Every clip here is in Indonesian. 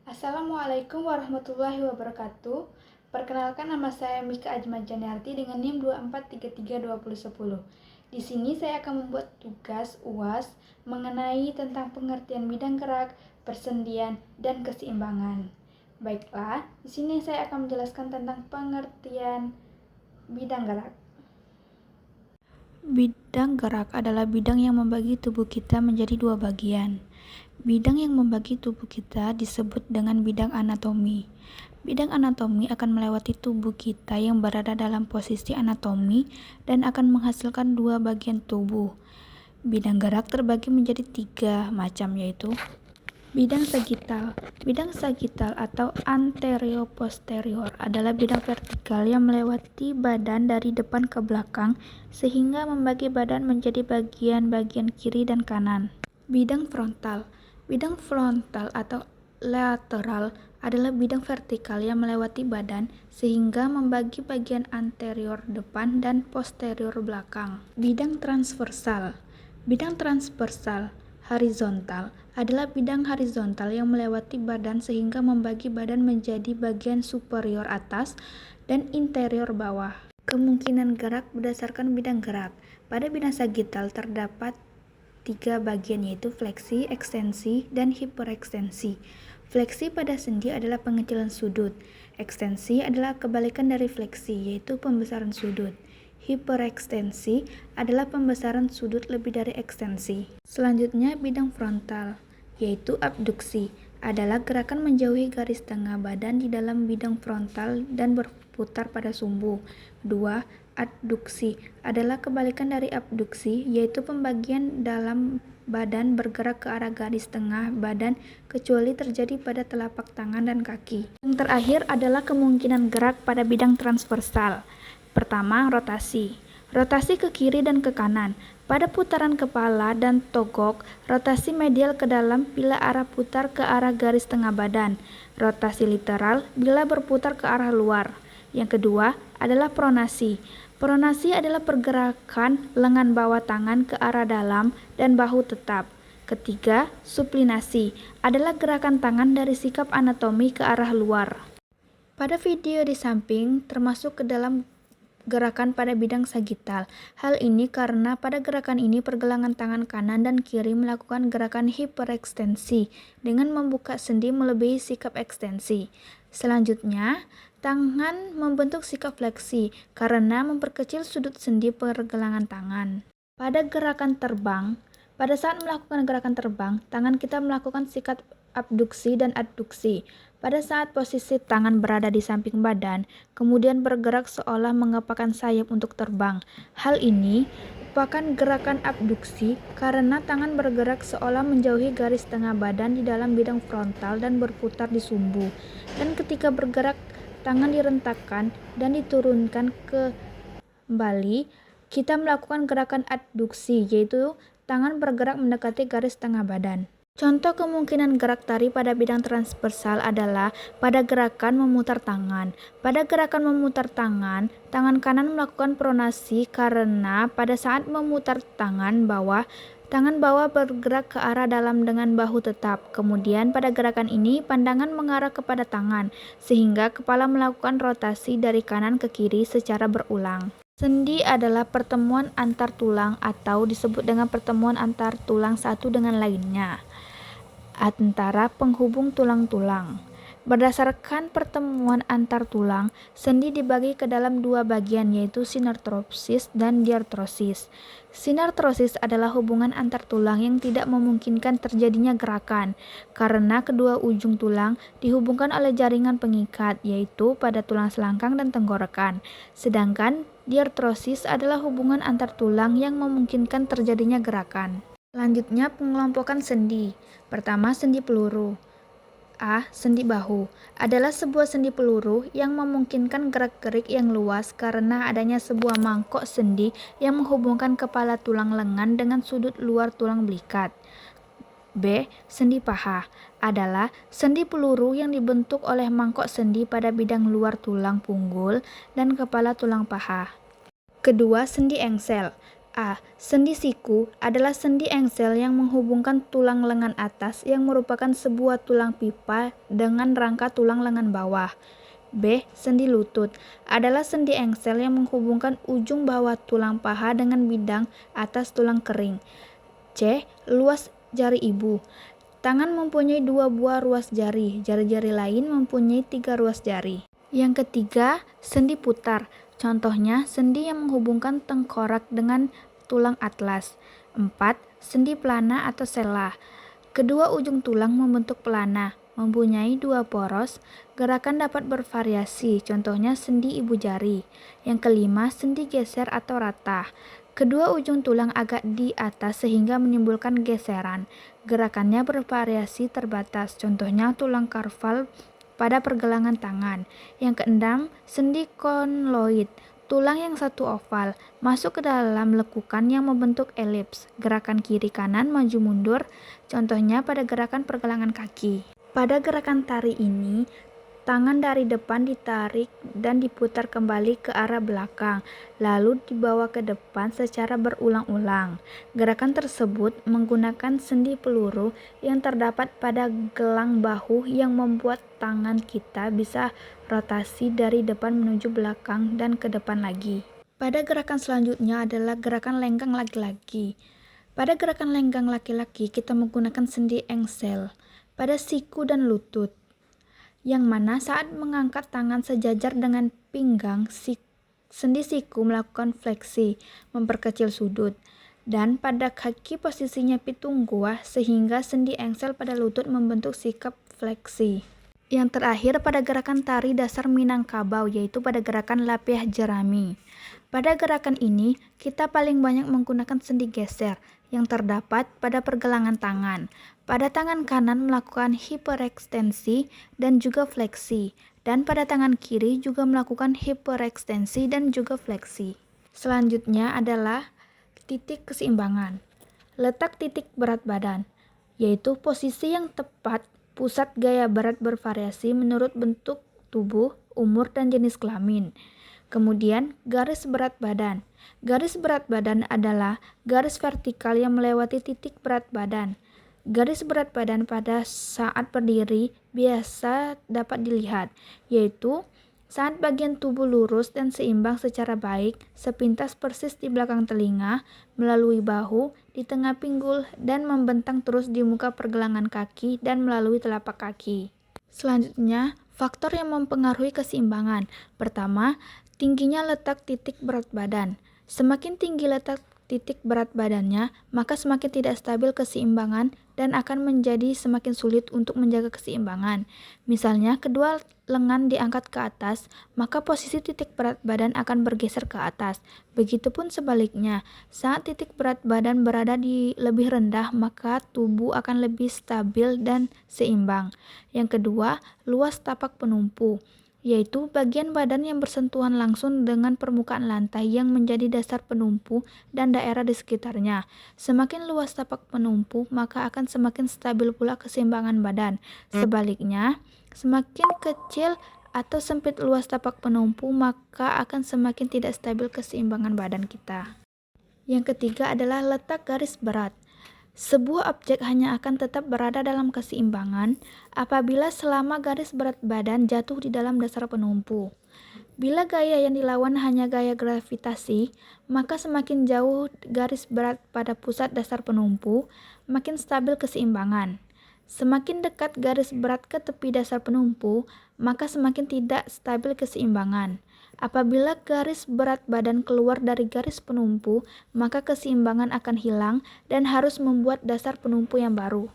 Assalamualaikum warahmatullahi wabarakatuh. Perkenalkan, nama saya Mika Ajman Janiarti dengan NIM 24332010. Di sini saya akan membuat tugas UAS mengenai tentang pengertian bidang gerak, persendian, dan keseimbangan. Baiklah, di sini saya akan menjelaskan tentang pengertian bidang gerak. Bidang gerak adalah bidang yang membagi tubuh kita menjadi dua bagian. Bidang yang membagi tubuh kita disebut dengan bidang anatomi. Bidang anatomi akan melewati tubuh kita yang berada dalam posisi anatomi dan akan menghasilkan dua bagian tubuh. Bidang gerak terbagi menjadi tiga macam, yaitu bidang sagital. Bidang sagital atau anterio-posterior adalah bidang vertikal yang melewati badan dari depan ke belakang sehingga membagi badan menjadi bagian-bagian kiri dan kanan. Bidang frontal. Bidang frontal atau lateral adalah bidang vertikal yang melewati badan sehingga membagi bagian anterior depan dan posterior belakang. Bidang transversal. Bidang transversal horizontal adalah bidang horizontal yang melewati badan sehingga membagi badan menjadi bagian superior atas dan interior bawah. Kemungkinan gerak berdasarkan bidang gerak. Pada bidang sagital terdapat tiga bagian, yaitu fleksi, ekstensi, dan hiperekstensi. Fleksi pada sendi adalah pengecilan sudut. Ekstensi adalah kebalikan dari fleksi, yaitu pembesaran sudut. Hiperekstensi adalah pembesaran sudut lebih dari ekstensi. Selanjutnya, bidang frontal, yaitu abduksi, adalah gerakan menjauhi garis tengah badan di dalam bidang frontal dan berputar pada sumbu. 2. Adduksi adalah kebalikan dari abduksi, yaitu pembagian dalam badan bergerak ke arah garis tengah badan kecuali terjadi pada telapak tangan dan kaki. Yang terakhir adalah kemungkinan gerak pada bidang transversal. Pertama, rotasi. Rotasi ke kiri dan ke kanan. Pada putaran kepala dan togok, rotasi medial ke dalam bila arah putar ke arah garis tengah badan. Rotasi lateral bila berputar ke arah luar. Yang kedua adalah pronasi. Pronasi adalah pergerakan lengan bawah tangan ke arah dalam dan bahu tetap. Ketiga, supinasi adalah gerakan tangan dari sikap anatomi ke arah luar. Pada video di samping termasuk ke dalam gerakan pada bidang sagital. Hal ini karena pada gerakan ini pergelangan tangan kanan dan kiri melakukan gerakan hiperekstensi dengan membuka sendi melebihi sikap ekstensi. Selanjutnya, tangan membentuk sikap fleksi karena memperkecil sudut sendi pergelangan tangan. Pada gerakan terbang, pada saat melakukan gerakan terbang, tangan kita melakukan sikap abduksi dan adduksi. Pada saat posisi tangan berada di samping badan, kemudian bergerak seolah mengepakkan sayap untuk terbang. Hal ini merupakan gerakan abduksi karena tangan bergerak seolah menjauhi garis tengah badan di dalam bidang frontal dan berputar di sumbu. Dan ketika bergerak, tangan direntakkan dan diturunkan kembali. Kita melakukan gerakan adduksi, yaitu tangan bergerak mendekati garis tengah badan. Contoh kemungkinan gerak tari pada bidang transversal adalah pada gerakan memutar tangan. Pada gerakan memutar tangan, tangan kanan melakukan pronasi karena pada saat memutar tangan bawah bergerak ke arah dalam dengan bahu tetap. Kemudian pada gerakan ini, pandangan mengarah kepada tangan, sehingga kepala melakukan rotasi dari kanan ke kiri secara berulang. Sendi adalah pertemuan antar tulang atau disebut dengan pertemuan antar tulang satu dengan lainnya antara penghubung tulang-tulang. Berdasarkan pertemuan antar tulang, sendi dibagi ke dalam dua bagian, yaitu sinartrosis dan diartrosis. Sinartrosis adalah hubungan antar tulang yang tidak memungkinkan terjadinya gerakan karena kedua ujung tulang dihubungkan oleh jaringan pengikat, yaitu pada tulang selangkang dan tenggorokan. Sedangkan diartrosis adalah hubungan antar tulang yang memungkinkan terjadinya gerakan. Selanjutnya, pengelompokan sendi. Pertama, sendi peluru. A. Sendi bahu adalah sebuah sendi peluru yang memungkinkan gerak-gerik yang luas karena adanya sebuah mangkok sendi yang menghubungkan kepala tulang lengan dengan sudut luar tulang belikat. B. Sendi paha adalah sendi peluru yang dibentuk oleh mangkok sendi pada bidang luar tulang punggul dan kepala tulang paha. Kedua, sendi engsel. A. Sendi siku adalah sendi engsel yang menghubungkan tulang lengan atas yang merupakan sebuah tulang pipa dengan rangka tulang lengan bawah. B. Sendi lutut adalah sendi engsel yang menghubungkan ujung bawah tulang paha dengan bidang atas tulang kering. C. Luas jari ibu. Tangan mempunyai 2 buah ruas jari, jari-jari lain mempunyai 3 ruas jari. Yang ketiga, sendi putar. Contohnya, sendi yang menghubungkan tengkorak dengan tulang atlas. 4. Sendi pelana atau sela. Kedua ujung tulang membentuk pelana, mempunyai 2 poros. Gerakan dapat bervariasi, contohnya sendi ibu jari. Yang kelima, sendi geser atau rata. Kedua ujung tulang agak di atas sehingga menimbulkan geseran. Gerakannya bervariasi terbatas, contohnya tulang karpal pada pergelangan tangan. Yang keenam, sendi konloid. Tulang yang satu oval, masuk ke dalam lekukan yang membentuk elips. Gerakan kiri kanan maju mundur, contohnya pada gerakan pergelangan kaki. Pada gerakan tari ini, tangan dari depan ditarik dan diputar kembali ke arah belakang, lalu dibawa ke depan secara berulang-ulang. Gerakan tersebut menggunakan sendi peluru yang terdapat pada gelang bahu yang membuat tangan kita bisa rotasi dari depan menuju belakang dan ke depan lagi. Pada gerakan selanjutnya adalah gerakan lenggang laki-laki. Pada gerakan lenggang laki-laki kita menggunakan sendi engsel pada siku dan lutut, yang mana saat mengangkat tangan sejajar dengan pinggang, sendi siku melakukan fleksi, memperkecil sudut, dan pada kaki posisinya pitungguah sehingga sendi engsel pada lutut membentuk sikap fleksi. Yang terakhir pada gerakan tari dasar Minangkabau, yaitu pada gerakan lapiah jerami. Pada gerakan ini, kita paling banyak menggunakan sendi geser yang terdapat pada pergelangan tangan. Pada tangan kanan melakukan hiperekstensi dan juga fleksi, dan pada tangan kiri juga melakukan hiperekstensi dan juga fleksi. Selanjutnya adalah titik keseimbangan. Letak titik berat badan, yaitu posisi yang tepat. Pusat gaya berat bervariasi menurut bentuk tubuh, umur, dan jenis kelamin. Kemudian, garis berat badan. Garis berat badan adalah garis vertikal yang melewati titik berat badan. Garis berat badan pada saat berdiri biasa dapat dilihat, yaitu saat bagian tubuh lurus dan seimbang secara baik, sepintas persis di belakang telinga, melalui bahu, di tengah pinggul, dan membentang terus di muka pergelangan kaki dan melalui telapak kaki. Selanjutnya, faktor yang mempengaruhi keseimbangan. Pertama, tingginya letak titik berat badan. Semakin tinggi letak titik berat badannya, maka semakin tidak stabil keseimbangan dan akan menjadi semakin sulit untuk menjaga keseimbangan. Misalnya, kedua lengan diangkat ke atas, maka posisi titik berat badan akan bergeser ke atas. Begitupun sebaliknya, saat titik berat badan berada di lebih rendah, maka tubuh akan lebih stabil dan seimbang. Yang kedua, luas tapak penumpu, yaitu bagian badan yang bersentuhan langsung dengan permukaan lantai yang menjadi dasar penumpu dan daerah di sekitarnya. Semakin luas tapak penumpu, maka akan semakin stabil pula keseimbangan badan. Sebaliknya, semakin kecil atau sempit luas tapak penumpu, maka akan semakin tidak stabil keseimbangan badan kita. Yang ketiga adalah letak garis berat. Sebuah objek hanya akan tetap berada dalam keseimbangan apabila selama garis berat badan jatuh di dalam dasar penumpu. Bila gaya yang dilawan hanya gaya gravitasi, maka semakin jauh garis berat pada pusat dasar penumpu, makin stabil keseimbangan. Semakin dekat garis berat ke tepi dasar penumpu, maka semakin tidak stabil keseimbangan. Apabila garis berat badan keluar dari garis penumpu, maka keseimbangan akan hilang dan harus membuat dasar penumpu yang baru.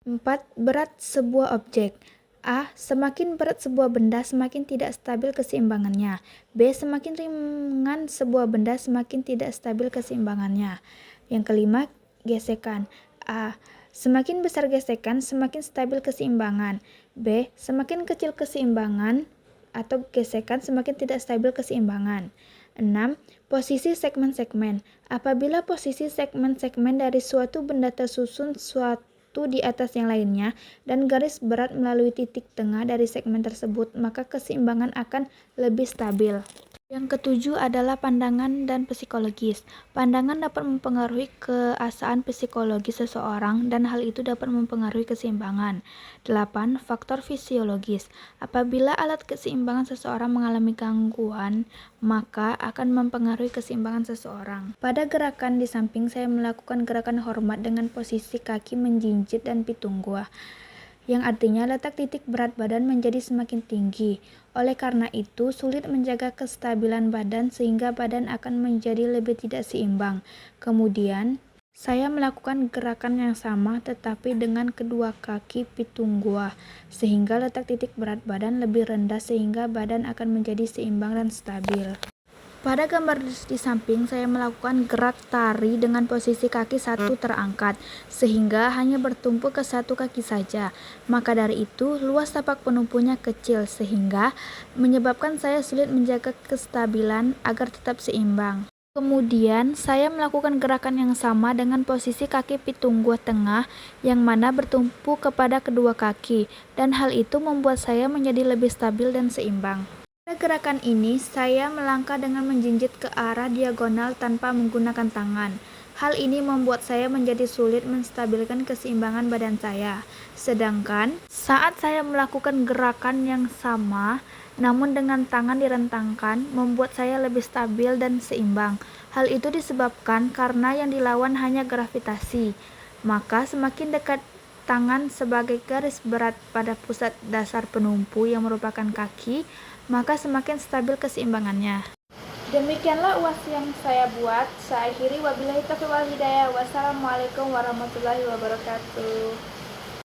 4. Berat sebuah objek. A. Semakin berat sebuah benda, semakin tidak stabil keseimbangannya. B. Semakin ringan sebuah benda, semakin tidak stabil keseimbangannya. Yang kelima, gesekan. A. Semakin besar gesekan, semakin stabil keseimbangan. B. Semakin kecil keseimbangan atau gesekan, semakin tidak stabil keseimbangan. 6. Posisi segmen-segmen. Apabila posisi segmen-segmen dari suatu benda tersusun suatu di atas yang lainnya dan garis berat melalui titik tengah dari segmen tersebut, maka keseimbangan akan lebih stabil. Yang ketujuh adalah pandangan dan psikologis. Pandangan dapat mempengaruhi keasaan psikologis seseorang dan hal itu dapat mempengaruhi keseimbangan. 8. Faktor fisiologis. Apabila alat keseimbangan seseorang mengalami gangguan, maka akan mempengaruhi keseimbangan seseorang. Pada gerakan di samping saya melakukan gerakan hormat dengan posisi kaki menjinjit dan pitungguah, yang artinya letak titik berat badan menjadi semakin tinggi. Oleh karena itu, sulit menjaga kestabilan badan sehingga badan akan menjadi lebih tidak seimbang. Kemudian, saya melakukan gerakan yang sama tetapi dengan kedua kaki pitungguah, sehingga letak titik berat badan lebih rendah sehingga badan akan menjadi seimbang dan stabil. Pada gambar di samping, saya melakukan gerak tari dengan posisi kaki satu terangkat, sehingga hanya bertumpu ke satu kaki saja. Maka dari itu, luas tapak penumpunya kecil, sehingga menyebabkan saya sulit menjaga kestabilan agar tetap seimbang. Kemudian, saya melakukan gerakan yang sama dengan posisi kaki pitungguah tengah, yang mana bertumpu kepada kedua kaki, dan hal itu membuat saya menjadi lebih stabil dan seimbang. Pada gerakan ini, saya melangkah dengan menjinjit ke arah diagonal tanpa menggunakan tangan. Hal ini membuat saya menjadi sulit menstabilkan keseimbangan badan saya. Sedangkan, saat saya melakukan gerakan yang sama, namun dengan tangan direntangkan, membuat saya lebih stabil dan seimbang. Hal itu disebabkan karena yang dilawan hanya gravitasi. Maka semakin dekat tangan sebagai garis berat pada pusat dasar penumpu yang merupakan kaki, maka semakin stabil keseimbangannya. Demikianlah UAS yang saya buat. Saya akhiri, wabillahi taufiq wal hidayah. Wassalamualaikum warahmatullahi wabarakatuh.